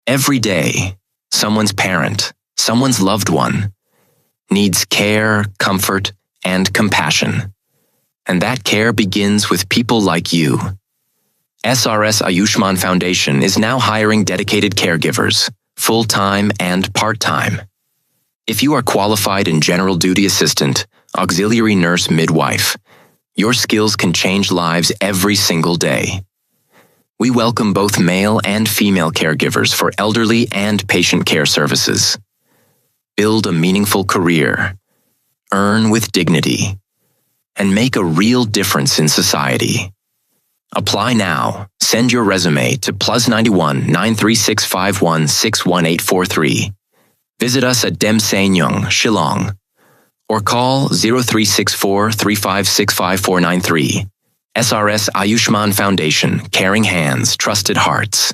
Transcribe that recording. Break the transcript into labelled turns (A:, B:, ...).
A: Every day, someone's parent, someone's loved one, needs care, comfort, and compassion. And that care begins with people like you. SRS Ayushman Foundation is now hiring dedicated caregivers, full-time and part-time. If you are qualified in general duty assistant, auxiliary nurse, midwife, your skills can change lives every single day. We welcome both male and female caregivers for elderly and patient care services. Build a meaningful career, earn with dignity, and make a real difference in society. Apply now. Send your resume to +91 93651 61843. Visit us at Demseiñïong, Shillong, or call 0364 356 5493. SRS Ayushman Foundation, caring hands, trusted hearts.